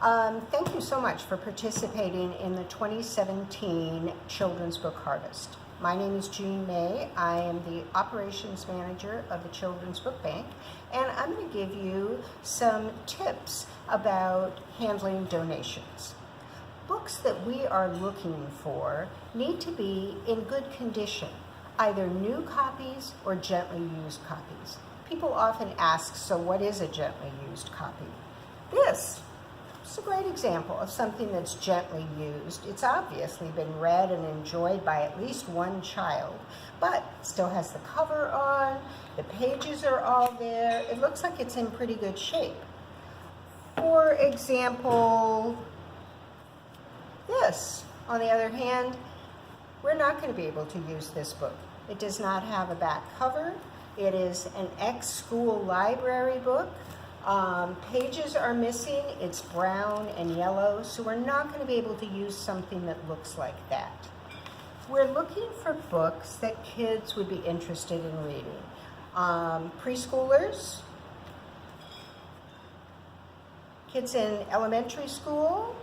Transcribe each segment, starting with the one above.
Thank you so much for participating in the 2017 Children's Book Harvest. My name is Jean May. I am the Operations Manager of the Children's Book Bank, and I'm going to give you some tips about handling donations. Books that we are looking for need to be in good condition, either new copies or gently used copies. People often ask, so what is a gently used copy? This is a great example of something that's gently used. It's obviously been read and enjoyed by at least one child, but still has the cover on, the pages are all there. It looks like it's in pretty good shape. For example, this, on the other hand, we're not going to be able to use this book. It does not have a back cover. It is an ex-school library book. Pages are missing. It's brown and yellow, so we're not going to be able to use something that looks like that. We're looking for books that kids would be interested in reading. Preschoolers, kids in elementary school,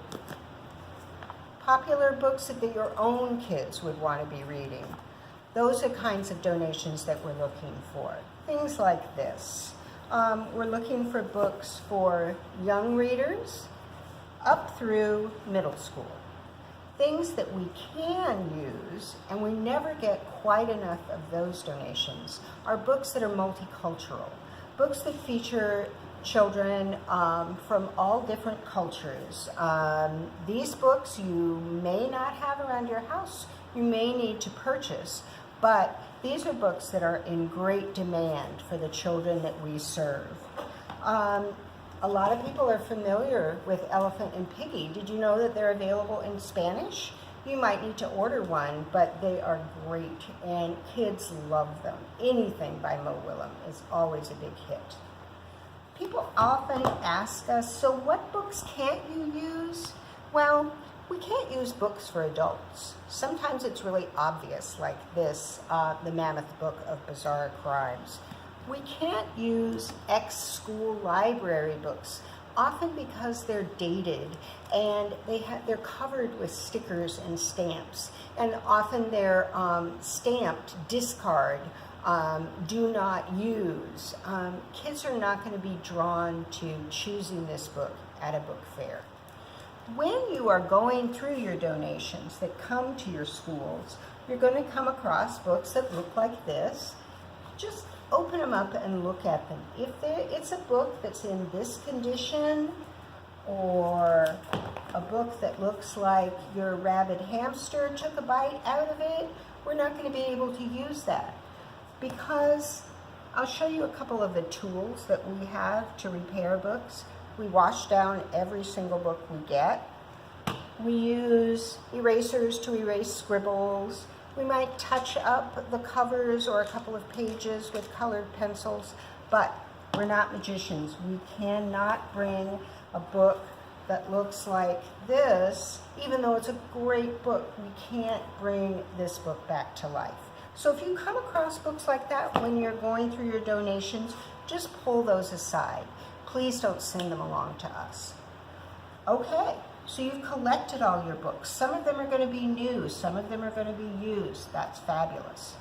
popular books that your own kids would want to be reading. Those are kinds of donations that we're looking for. Things like this. We're looking for books for young readers up through middle school. Things that we can use, and we never get quite enough of those donations, are books that are multicultural. Books that feature children from all different cultures. These books you may not have around your house. You may need to purchase, but these are books that are in great demand for the children that we serve. A lot of people are familiar with Elephant and Piggie. Did you know that they're available in Spanish? You might need to order one, but they are great, and kids love them. Anything by Mo Willems is always a big hit. People often ask us, so what books can't you use? Well, we can't use books for adults. Sometimes it's really obvious, like this, The Mammoth Book of Bizarre Crimes. We can't use ex-school library books, often because they're dated and they're covered with stickers and stamps, and often they're stamped discard, do not use. Kids are not going to be drawn to choosing this book at a book fair. When you are going through your donations that come to your schools, you're going to come across books that look like this. Just open them up and look at them. If it's a book that's in this condition, or a book that looks like your rabid hamster took a bite out of it, we're not going to be able to use that. Because I'll show you a couple of the tools that we have to repair books. We wash down every single book we get. We use erasers to erase scribbles. We might touch up the covers or a couple of pages with colored pencils, but we're not magicians. We cannot bring a book that looks like this, even though it's a great book. We can't bring this book back to life. So if you come across books like that when you're going through your donations, just pull those aside. Please don't send them along to us. Okay, so you've collected all your books. Some of them are going to be new, some of them are going to be used. That's fabulous.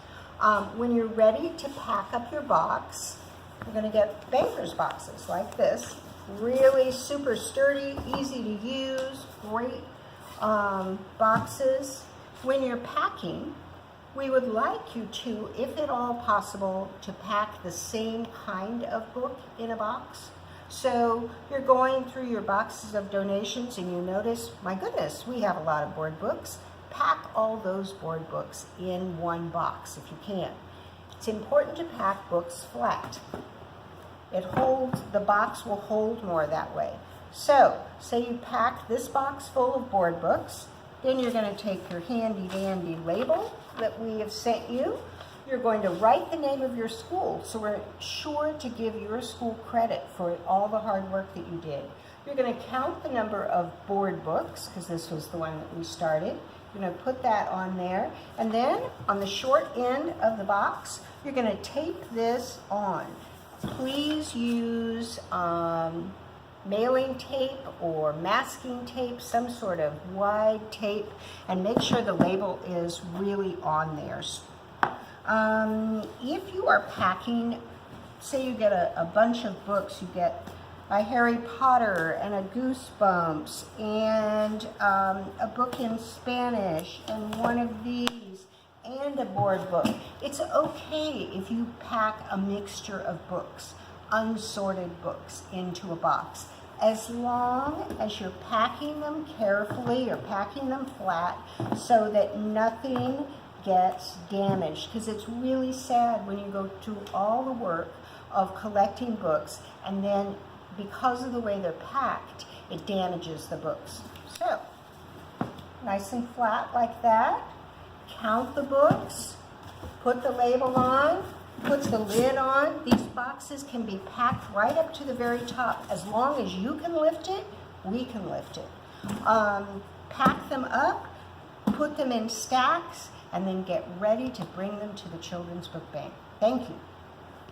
When you're ready to pack up your box, you're going to get banker's boxes like this. Really super sturdy, easy to use, great boxes. When you're packing, we would like you to, if at all possible, to pack the same kind of book in a box. So you're going through your boxes of donations and you notice, my goodness, we have a lot of board books. Pack all those board books in one box if you can. It's important to pack books flat. The box will hold more that way. So, say you pack this box full of board books, then you're going to take your handy dandy label that we have sent you. You're going to write the name of your school, so we're sure to give your school credit for all the hard work that you did. You're going to count the number of board books, because this was the one that we started. You're going to put that on there, and then on the short end of the box, you're going to tape this on. Please use mailing tape or masking tape, some sort of wide tape, and make sure the label is really on there. If you are packing, say you get a bunch of books, you get a Harry Potter and a Goosebumps and a book in Spanish and one of these and a board book. It's okay if you pack a mixture of books, unsorted books, into a box. As long as you're packing them carefully, you're packing them flat so that nothing gets damaged, because it's really sad when you go to all the work of collecting books and then because of the way they're packed, it damages the books. So, nice and flat like that. Count the books, put the label on, put the lid on. These boxes can be packed right up to the very top. As long as you can lift it, we can lift it. Pack them up, put them in stacks, and then get ready to bring them to the Children's Book Bank. Thank you.